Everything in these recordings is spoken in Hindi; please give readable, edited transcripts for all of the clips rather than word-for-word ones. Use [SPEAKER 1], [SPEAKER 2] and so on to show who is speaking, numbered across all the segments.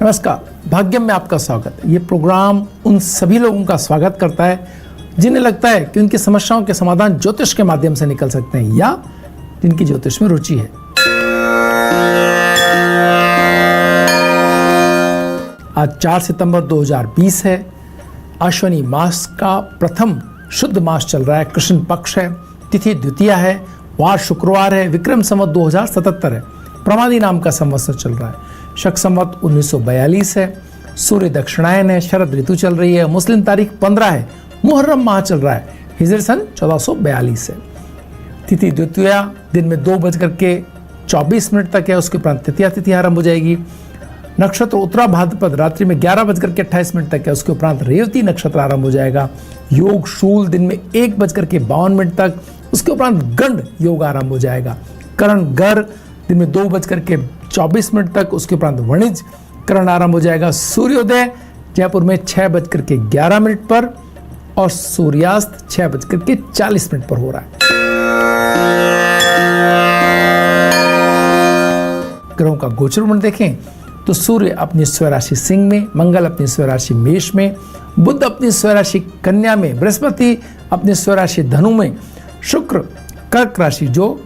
[SPEAKER 1] नमस्कार, भाग्यम में आपका स्वागत है। ये प्रोग्राम उन सभी लोगों का स्वागत करता है जिन्हें लगता है कि उनकी समस्याओं के समाधान ज्योतिष के माध्यम से निकल सकते हैं या जिनकी ज्योतिष में रुचि है। आज 4 सितंबर 2020 है। अश्विनी मास का प्रथम शुद्ध मास चल रहा है, कृष्ण पक्ष है, तिथि द्वितीया है, वार शुक्रवार है, विक्रम संवत 2077 है, प्रमादी नाम का संवत्सर चल रहा है, शक संवत 1942 है, सूर्य दक्षिणायन है, शरद ऋतु चल रही है, मुस्लिम तारीख 15 है, मुहर्रम माह चल रहा है, हिजरी सन 1442 है। तिथि द्वितीया दिन में 2:24 तक है, उसके उपरांत तृतीया तिथि आरंभ हो जाएगी। नक्षत्र उत्तरा भाद्रपद रात्रि में 11:28 तक है, उसके उपरांत रेवती नक्षत्र आरंभ हो जाएगा। योग शूल दिन में 1:52 तक, उसके उपरांत गंड योग आरंभ हो जाएगा। करण गर दिन में 2:24 तक, उसके उपरांत वणिज करण आरंभ हो जाएगा। सूर्योदय जयपुर में 6:11 पर और सूर्यास्त 6:40 पर हो रहा है। ग्रहों का गोचर मंडल देखें तो सूर्य अपनी स्वराशि सिंह में, मंगल अपनी स्वराशि मेष में, बुध अपनी स्वराशि कन्या में, बृहस्पति अपनी स्वराशि धनु में, शुक्र कर्क राशि जो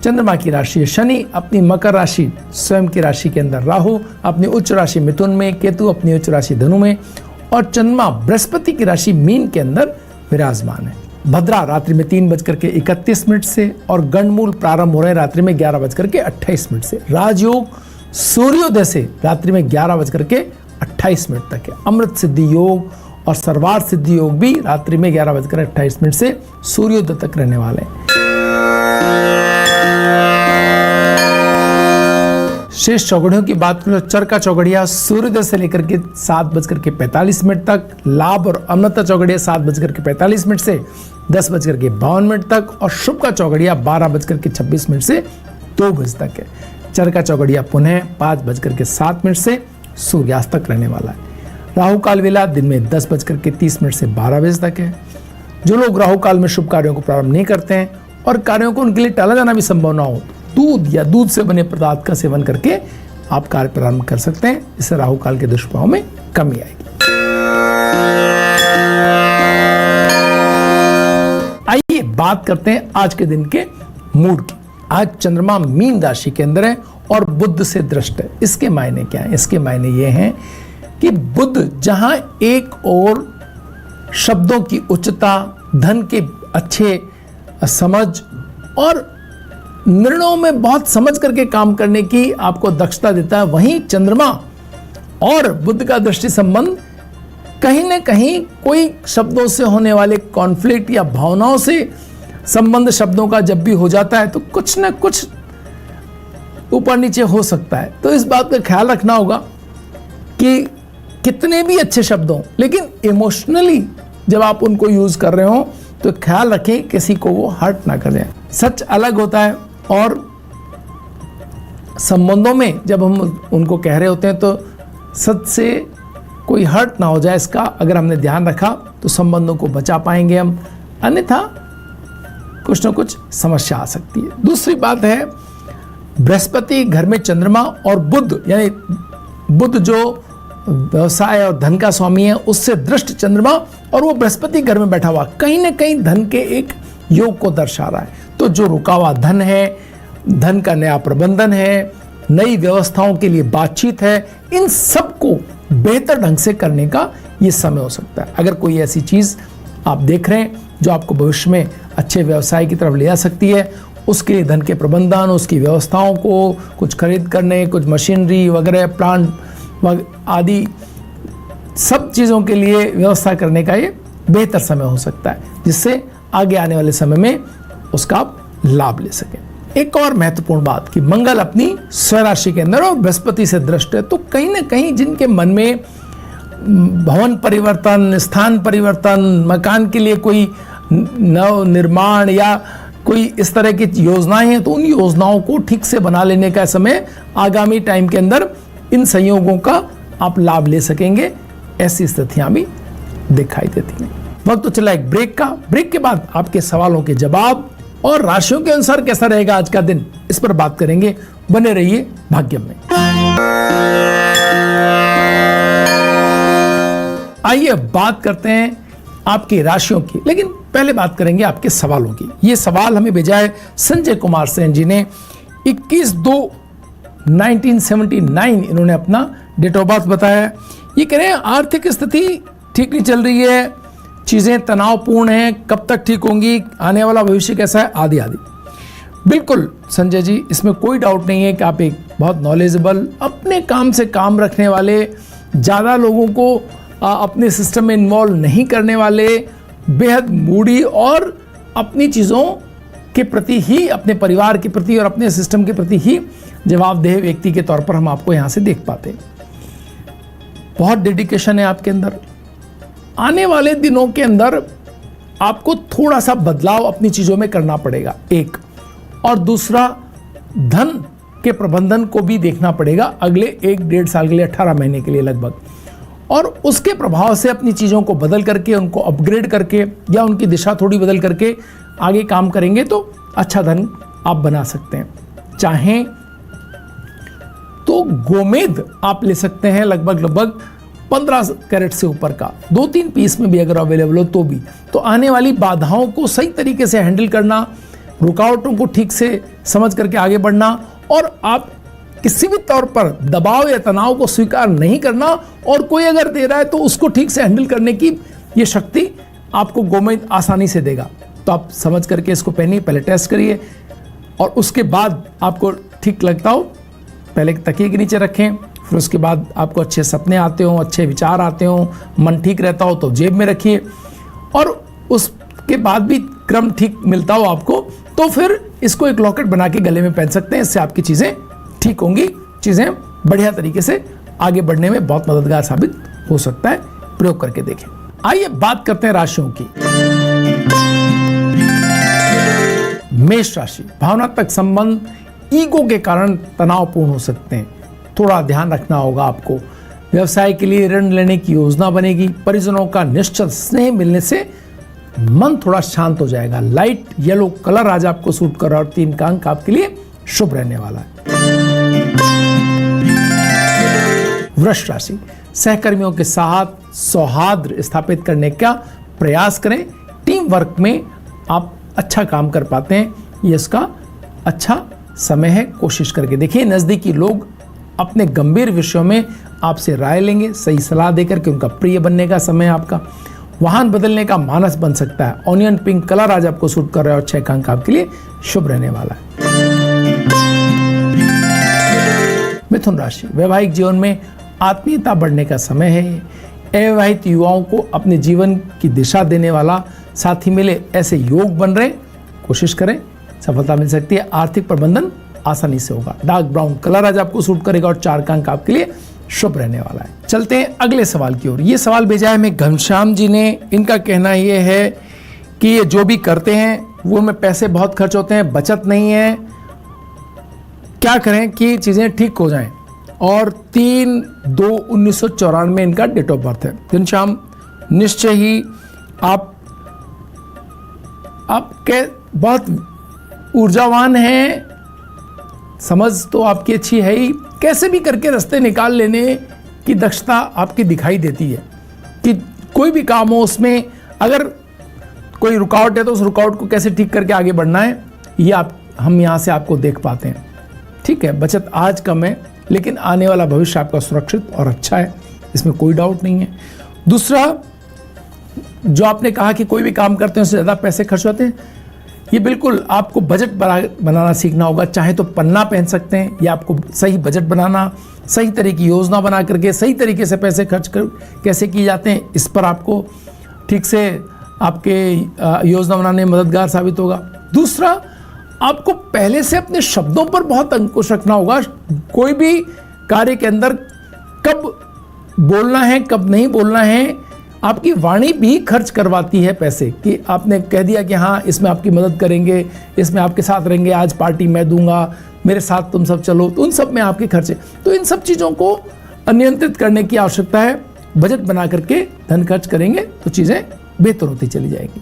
[SPEAKER 1] चंद्रमा की राशि है, शनि अपनी मकर राशि स्वयं की राशि के अंदर, राहु अपनी उच्च राशि मिथुन में, केतु अपनी उच्च राशि धनु में और चंद्रमा बृहस्पति की राशि मीन के अंदर विराजमान है। भद्रा रात्रि में 3:31 से और गंडमूल प्रारंभ हो रहे हैं रात्रि में 11:28 से। राजयोग सूर्योदय से रात्रि में 11:28 तक है। अमृत सिद्धि योग और सर्वार्थ सिद्धि योग भी रात्रि में 11:28 से सूर्योदय तक रहने वाले हैं। शेष चौगड़ियों की बात करें तो चरका चौगड़िया सूर्योदय से लेकर के 7:45 तक, लाभ और अमृता चौगड़िया 7:45 से 10:52 तक और शुभ का चौगड़िया 12:26 से 2 बजे तक है। चरका चौगड़िया पुनः 5:07 से सूर्यास्त तक रहने वाला है। राहु काल वेला दिन में 10:30 से 12 बजे तक है। जो लोग राहु काल में शुभ कार्यों को प्रारंभ नहीं करते हैं और कार्यों को उनके लिए टाला जाना भी संभव ना हो, दूध या दूध से बने पदार्थ का सेवन करके आप कार्य प्रारंभ कर सकते हैं। इससे राहु काल के दुष्प्रभाव में कमी आएगी। आइए बात करते हैं आज के दिन के मूड की। आज चंद्रमा मीन राशि के अंदर है और बुध से दृष्ट है। इसके मायने क्या है? इसके मायने ये हैं कि बुध जहां एक और शब्दों की उच्चता, धन के अच्छे समझ और निर्णयों में बहुत समझ करके काम करने की आपको दक्षता देता है, वहीं चंद्रमा और बुध का दृष्टि संबंध कहीं न कहीं कोई शब्दों से होने वाले कॉन्फ्लिक्ट या भावनाओं से संबंध शब्दों का जब भी हो जाता है तो कुछ न कुछ ऊपर नीचे हो सकता है। तो इस बात का ख्याल रखना होगा कि कितने भी अच्छे शब्द हों, लेकिन इमोशनली जब आप उनको यूज कर रहे हो तो ख्याल रखें किसी को वो हर्ट ना कर जाए। सच अलग होता है और संबंधों में जब हम उनको कह रहे होते हैं तो सच से कोई हर्ट ना हो जाए, इसका अगर हमने ध्यान रखा तो संबंधों को बचा पाएंगे हम, अन्यथा कुछ ना कुछ समस्या आ सकती है। दूसरी बात है, बृहस्पति घर में चंद्रमा और बुध, यानी बुध जो व्यवसाय और धन का स्वामी है, उससे दृष्ट चंद्रमा और वो बृहस्पति घर में बैठा हुआ कहीं ना कहीं धन के एक योग को दर्शा रहा है। तो जो रुका हुआ धन है, धन का नया प्रबंधन है, नई व्यवस्थाओं के लिए बातचीत है, इन सब को बेहतर ढंग से करने का ये समय हो सकता है। अगर कोई ऐसी चीज आप देख रहे हैं जो आपको भविष्य में अच्छे व्यवसाय की तरफ ले जा सकती है, उसके लिए धन के प्रबंधन, उसकी व्यवस्थाओं को कुछ खरीद करने, कुछ मशीनरी वगैरह, प्लांट आदि सब चीजों के लिए व्यवस्था करने का ये बेहतर समय हो सकता है, जिससे आगे आने वाले समय में उसका आप लाभ ले सकें। एक और महत्वपूर्ण बात कि मंगल अपनी स्वराशि के अंदर और बृहस्पति से दृष्ट है, तो कहीं ना कहीं जिनके मन में भवन परिवर्तन, स्थान परिवर्तन, मकान के लिए कोई नव निर्माण या कोई इस तरह की योजनाएं हैं, तो उन योजनाओं को ठीक से बना लेने का समय आगामी टाइम के अंदर इन संयोगों का आप लाभ ले सकेंगे। ऐसी स्थितियां भी दिखाई देती हैं। वक्त तो चला एक ब्रेक का। ब्रेक के बाद आपके सवालों के जवाब और राशियों के अनुसार कैसा रहेगा आज का दिन, इस पर बात करेंगे। बने रहिए भाग्यम में। आइए बात करते हैं आपकी राशियों की, लेकिन पहले बात करेंगे आपके सवालों की। ये सवाल हमें भेजा है संजय कुमार सेन जी ने। 21/2/1979 इन्होंने अपना डेट ऑफ बर्थ बताया। ये कह रहे हैं आर्थिक स्थिति ठीक नहीं चल रही है, चीज़ें तनावपूर्ण हैं, कब तक ठीक होंगी, आने वाला भविष्य कैसा है, आदि आदि। बिल्कुल संजय जी, इसमें कोई डाउट नहीं है कि आप एक बहुत नॉलेजेबल, अपने काम से काम रखने वाले, ज़्यादा लोगों को अपने सिस्टम में इन्वॉल्व नहीं करने वाले, बेहद मूडी और अपनी चीज़ों के प्रति ही, अपने परिवार के प्रति और अपने सिस्टम के प्रति ही जवाबदेह व्यक्ति के तौर पर हम आपको यहाँ से देख पाते हैं। बहुत डेडिकेशन है आपके अंदर। आने वाले दिनों के अंदर आपको थोड़ा सा बदलाव अपनी चीज़ों में करना पड़ेगा, एक। और दूसरा, धन के प्रबंधन को भी देखना पड़ेगा अगले 1-1.5 साल के लिए, 18 महीने के लिए लगभग। और उसके प्रभाव से अपनी चीज़ों को बदल करके, उनको अपग्रेड करके या उनकी दिशा थोड़ी बदल करके आगे काम करेंगे तो अच्छा धन आप बना सकते हैं। चाहें तो गोमेद आप ले सकते हैं, लगभग 15 कैरेट से ऊपर का, 2-3 पीस में भी अगर अवेलेबल हो तो भी। तो आने वाली बाधाओं को सही तरीके से हैंडल करना, रुकावटों को ठीक से समझ करके आगे बढ़ना, और आप किसी भी तौर पर दबाव या तनाव को स्वीकार नहीं करना, और कोई अगर दे रहा है तो उसको ठीक से हैंडल करने की ये शक्ति आपको गोमेद आसानी से देगा। तो आप समझ करके इसको पहनिए, पहले टेस्ट करिए, और उसके बाद आपको ठीक लगता हो पहले तकिए के नीचे रखें। फिर उसके बाद आपको अच्छे सपने आते हो, अच्छे विचार आते हो, मन ठीक रहता हो तो जेब में रखिए, और उसके बाद भी क्रम ठीक मिलता हो आपको तो फिर इसको एक लॉकेट बना के गले में पहन सकते हैं। इससे आपकी चीज़ें ठीक होंगी, चीज़ें बढ़िया तरीके से आगे बढ़ने में बहुत मददगार साबित हो सकता है। प्रयोग करके देखें। आइए बात करते हैं राशियों की। मेष राशि, भावनात्मक संबंध ईगो के कारण तनावपूर्ण हो सकते हैं, थोड़ा ध्यान रखना होगा आपको। व्यवसाय के लिए ऋण लेने की योजना बनेगी। परिजनों का निश्चित स्नेह मिलने से मन थोड़ा शांत हो जाएगा। लाइट येलो कलर आज आपको सूट कर रहा है और 3 का अंक आपके लिए शुभ रहने वाला है। वृष राशि, सहकर्मियों के साथ सौहार्द स्थापित करने का प्रयास करें। टीम वर्क में आप अच्छा काम कर पाते हैं, ये इसका अच्छा समय है। कोशिश करके देखिए। नज़दीकी लोग अपने गंभीर विषयों में आपसे राय लेंगे, सही सलाह देकर के उनका प्रिय बनने का समय आपका। वाहन बदलने का मानस बन सकता है। ऑनियन पिंक कलर आज आपको सूट कर रहा है और 6 का अंक आपके लिए शुभ रहने वाला है। मिथुन राशि, वैवाहिक जीवन में आत्मीयता बढ़ने का समय है। अविवाहित युवाओं को अपने जीवन की दिशा देने वाला साथी मिले, ऐसे योग बन रहे, कोशिश करें, सफलता मिल सकती है। आर्थिक प्रबंधन आसानी से होगा। डार्क ब्राउन कलर आज आपको सूट करेगा और 4 का अंक आपके लिए शुभ रहने वाला है। चलते हैं अगले सवाल की ओर। ये सवाल भेजा है हमें घनश्याम जी ने। इनका कहना ये है कि ये जो भी करते हैं वो में पैसे बहुत खर्च होते हैं, बचत नहीं है, क्या करें कि चीज़ें ठीक हो जाएं। और 3/2/1994 इनका डेट ऑफ बर्थ है। घनश्याम, निश्चय ही आप बहुत ऊर्जावान हैं, समझ तो आपकी अच्छी है ही, कैसे भी करके रास्ते निकाल लेने की दक्षता आपकी दिखाई देती है कि कोई भी काम हो उसमें अगर कोई रुकावट है तो उस रुकावट को कैसे ठीक करके आगे बढ़ना है, ये हम यहाँ से आपको देख पाते हैं। ठीक है, बचत आज कम है लेकिन आने वाला भविष्य आपका सुरक्षित और अच्छा है, इसमें कोई डाउट नहीं है। दूसरा, जो आपने कहा कि कोई भी काम करते हैं उससे ज़्यादा पैसे खर्च होते हैं, ये बिल्कुल आपको बजट बनाना सीखना होगा। चाहे तो पन्ना पहन सकते हैं, या आपको सही बजट बनाना, सही तरह की योजना बना करके सही तरीके से पैसे खर्च कर कैसे किए जाते हैं, इस पर आपको ठीक से आपके योजना बनाने में मददगार साबित होगा। दूसरा, आपको पहले से अपने शब्दों पर बहुत अंकुश रखना होगा। कोई भी कार्य के अंदर कब बोलना है, कब नहीं बोलना है, आपकी वाणी भी खर्च करवाती है पैसे। कि आपने कह दिया कि हाँ इसमें आपकी मदद करेंगे, इसमें आपके साथ रहेंगे, आज पार्टी मैं दूंगा, मेरे साथ तुम सब चलो, तो उन सब में आपके खर्चे। तो इन सब चीज़ों को नियंत्रित करने की आवश्यकता है। बजट बना करके धन खर्च करेंगे तो चीज़ें बेहतर होती चली जाएगी।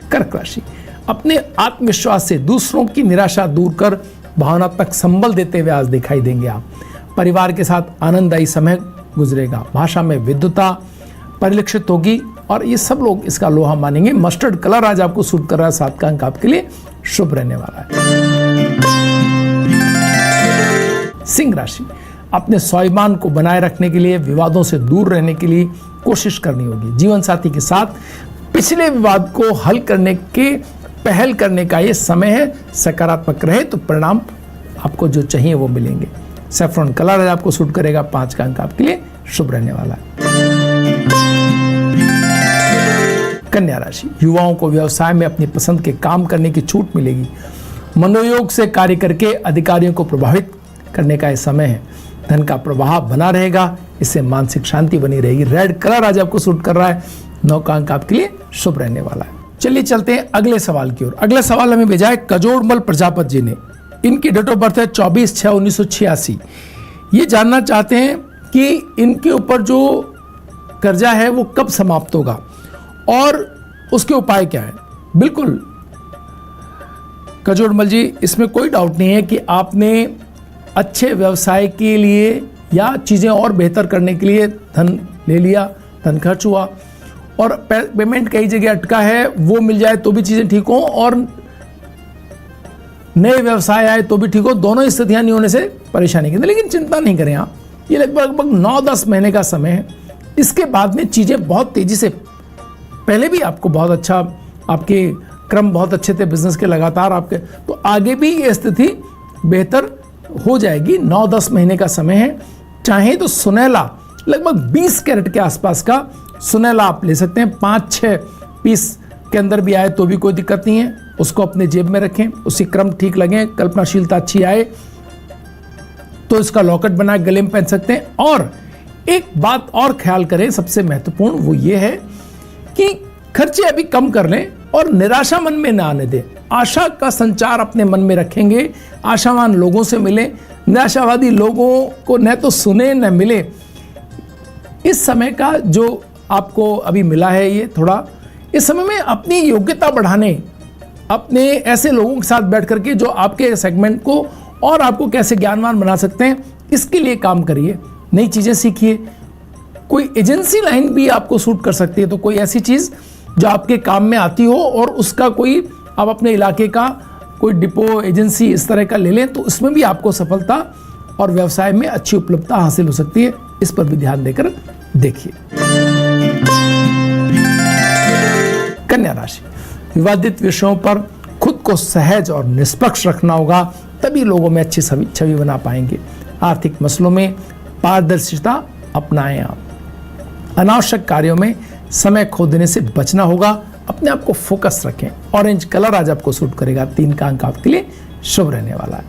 [SPEAKER 1] कर्क राशि, अपने आत्मविश्वास से दूसरों की निराशा दूर कर भावनात्मक संबल देते हुए आज दिखाई देंगे आप। परिवार के साथ आनंददायी समय गुजरेगा। भाषा में विद्वता परिलक्षित होगी और ये सब लोग इसका लोहा मानेंगे। मस्टर्ड कलर आज आपको सूट कर रहा है, 7 का अंक आपके लिए शुभ रहने वाला है। सिंह राशि, अपने स्वाभिमान को बनाए रखने के लिए, विवादों से दूर रहने के लिए कोशिश करनी होगी। जीवन साथी के साथ पिछले विवाद को हल करने के पहल करने का ये समय है। सकारात्मक रहे तो परिणाम आपको जो चाहिए वो मिलेंगे। सैफरन कलर है आपको सूट करेगा, 5 का अंक आपके लिए शुभ रहने वाला है। कन्या राशि, युवाओं को व्यवसाय में अपनी पसंद के काम करने की छूट मिलेगी। मनोयोग से कार्य करके अधिकारियों को प्रभावित करने का यह समय है। धन का प्रवाह बना रहेगा, इससे मानसिक शांति बनी रहेगी। रेड कलर आज आपको सूट कर रहा है, 9 का अंक आपके लिए शुभ रहने वाला है। चलिए चलते हैं अगले सवाल की ओर। अगला सवाल हमें भेजा है कजोड़मल प्रजापति जी ने। इनकी डेट ऑफ बर्थ है 24/6/1986। ये जानना चाहते हैं कि इनके ऊपर जो कर्जा है वो कब समाप्त होगा और उसके उपाय क्या है। बिल्कुल कजोड़मल जी, इसमें कोई डाउट नहीं है कि आपने अच्छे व्यवसाय के लिए या चीज़ें और बेहतर करने के लिए धन ले लिया, धन खर्च हुआ और पेमेंट कई जगह अटका है, वो मिल जाए तो भी चीज़ें ठीक हो और नए व्यवसाय आए तो भी ठीक हो। दोनों स्थितियां नहीं होने से परेशानी की, लेकिन चिंता नहीं करें आप, ये लगभग 9-10 महीने का समय है। इसके बाद में चीज़ें बहुत तेज़ी से, पहले भी आपको बहुत अच्छा, आपके क्रम बहुत अच्छे थे बिजनेस के लगातार आपके, तो आगे भी ये स्थिति बेहतर हो जाएगी। 9-10 महीने का समय है। चाहे तो सुनहला लगभग 20 कैरेट के आसपास का सुनहला आप ले सकते हैं। 5-6 पीस के अंदर भी आए तो भी कोई दिक्कत नहीं है, उसको अपने जेब में रखें। उसी क्रम ठीक लगे, कल्पनाशीलता अच्छी आए तो इसका लॉकेट बना गले में पहन सकते हैं। और एक बात और ख्याल करें, सबसे महत्वपूर्ण वो ये है कि खर्चे अभी कम कर लें और निराशा मन में ना आने दें। आशा का संचार अपने मन में रखेंगे, आशावान लोगों से मिले, निराशावादी लोगों को न तो सुने न मिले। इस समय का जो आपको अभी मिला है, ये थोड़ा इस समय में अपनी योग्यता बढ़ाने, अपने ऐसे लोगों के साथ बैठ करके जो आपके सेगमेंट को और आपको कैसे ज्ञानवान बना सकते हैं, इसके लिए काम करिए, नई चीज़ें सीखिए। कोई एजेंसी लाइन भी आपको सूट कर सकती है, तो कोई ऐसी चीज़ जो आपके काम में आती हो और उसका कोई आप अपने इलाके का कोई डिपो एजेंसी इस तरह का ले लें तो इसमें भी आपको सफलता और व्यवसाय में अच्छी उपलब्धता हासिल हो सकती है। इस पर भी ध्यान देकर देखिए। कन्या राशि, विवादित विषयों पर खुद को सहज और निष्पक्ष रखना होगा, तभी लोगों में अच्छी छवि बना पाएंगे। आर्थिक मसलों में पारदर्शिता अपनाएं आप। अनावश्यक कार्यों में समय खो देने से बचना होगा, अपने आप को फोकस रखें। ऑरेंज कलर आज आपको सूट करेगा, 3 का अंक आपके लिए शुभ रहने वाला है।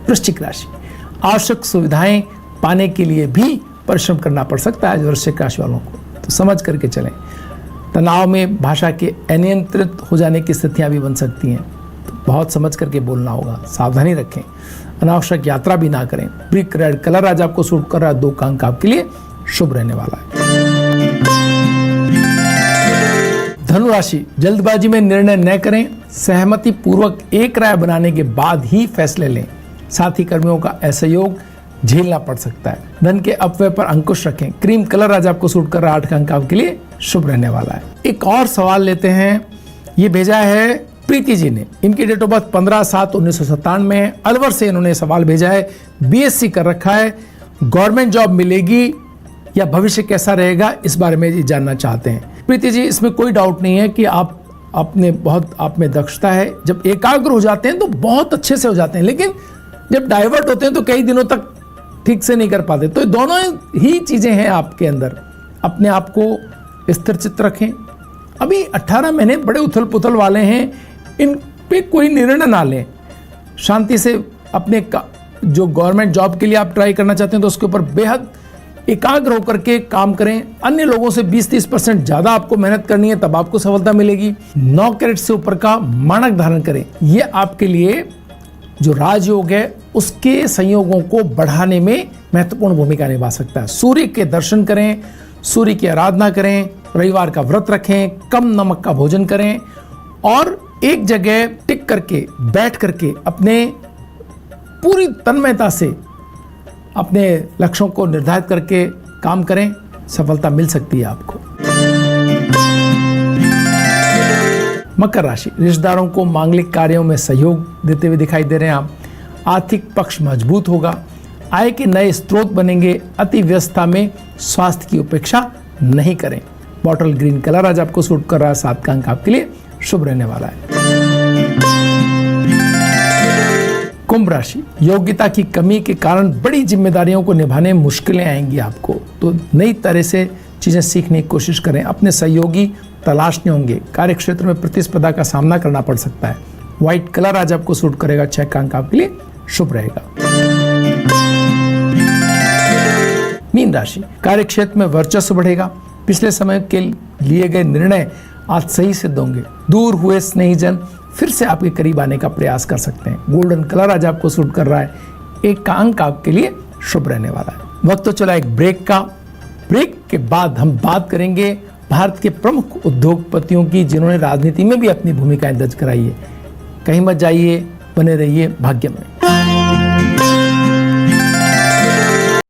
[SPEAKER 1] वृश्चिक राशि, आवश्यक सुविधाएं पाने के लिए भी परिश्रम करना पड़ सकता है वृश्चिक राशि वालों को, तो समझ करके चलें। तनाव में भाषा के अनियंत्रित हो जाने की स्थितियां भी बन सकती हैं, तो बहुत समझ करके बोलना होगा, सावधानी रखें। अनावश्यक यात्रा भी ना करें। ब्रिक रेड कलर आज आपको सूट कर रहा है, 2 का अंक आपके लिए शुभ रहने वाला है। धनु राशि, जल्दबाजी में निर्णय न करें, सहमति पूर्वक एक राय बनाने के बाद ही फैसले लें। साथी कर्मियों का असहयोग झेलना पड़ सकता है। धन के अपव्यय पर अंकुश रखें। क्रीम कलर आज आपको सूट कर रहा है, 8 का अंक आपके लिए शुभ रहने वाला है। एक और सवाल लेते हैं, ये भेजा है प्रीति जी ने। इनकी डेट ऑफ बर्थ 15/7/1997 में है। अलवर से इन्होंने सवाल भेजा है। बीएससी कर रखा है, गवर्नमेंट जॉब मिलेगी या भविष्य कैसा रहेगा, इस बारे में ये जानना चाहते हैं। प्रीति जी, इसमें कोई डाउट नहीं है कि आप आप में दक्षता है। जब एकाग्र हो जाते हैं तो बहुत अच्छे से हो जाते हैं, लेकिन जब डाइवर्ट होते हैं तो कई दिनों तक ठीक से नहीं कर पाते। तो दोनों ही चीजें हैं आपके अंदर। अपने आप को स्थिर चित्त रखें। अभी 18 महीने बड़े उथल पुथल वाले हैं, इन पे कोई निर्णय ना लें। शांति से अपने जो गवर्नमेंट जॉब के लिए आप ट्राई करना चाहते हैं तो उसके ऊपर बेहद एकाग्र होकर के काम करें। अन्य लोगों से 20-30% ज्यादा आपको मेहनत करनी है, तब आपको सफलता मिलेगी। 9 कैरेट से ऊपर का मानक धारण करें। यह आपके लिए जो राजयोग है उसके संयोगों को बढ़ाने में महत्वपूर्ण भूमिका निभा सकता है। सूर्य के दर्शन करें, सूर्य की आराधना करें, रविवार का व्रत रखें, कम नमक का भोजन करें और एक जगह टिक करके बैठ करके अपने पूरी तन्मयता से अपने लक्ष्यों को निर्धारित करके काम करें, सफलता मिल सकती है आपको। मकर राशि, रिश्तेदारों को मांगलिक कार्यों में सहयोग देते हुए दिखाई दे रहे हैं आप। आर्थिक पक्ष मजबूत होगा, आय के नए स्रोत बनेंगे। अति व्यस्तता में स्वास्थ्य की उपेक्षा नहीं करें। बॉटल ग्रीन कलर आज आपको सूट कर रहा है। 7 का अंक आपके लिए शुभ रहने वाला है। कुंभ राशि, योग्यता की कमी के कारण बड़ी जिम्मेदारियों को निभाने में मुश्किलें आएंगी आपको, तो नई तरह से चीजें सीखने की कोशिश करें। अपने सहयोगी तलाशने होंगे। कार्य क्षेत्र में प्रतिस्पर्धा का सामना करना पड़ सकता है। व्हाइट कलर आज आपको सूट करेगा। 6 का अंक आपके लिए शुभ रहेगा। मीन राशि, कार्य क्षेत्र में वर्चस्व बढ़ेगा। पिछले समय के लिए गए निर्णय आज सही सिद्ध होंगे। दूर हुए स्नेहीजन फिर से आपके करीब आने का प्रयास कर सकते हैं। गोल्डन कलर आज आपको सूट कर रहा है। 1 का अंक आपके लिए शुभ रहने वाला है। वक्त तो चला एक ब्रेक का। ब्रेक के बाद हम बात करेंगे भारत के प्रमुख उद्योगपतियों की, जिन्होंने राजनीति में भी अपनी भूमिका दर्ज कराई है। कहीं मत जाइए, बने रहिए भाग्य में।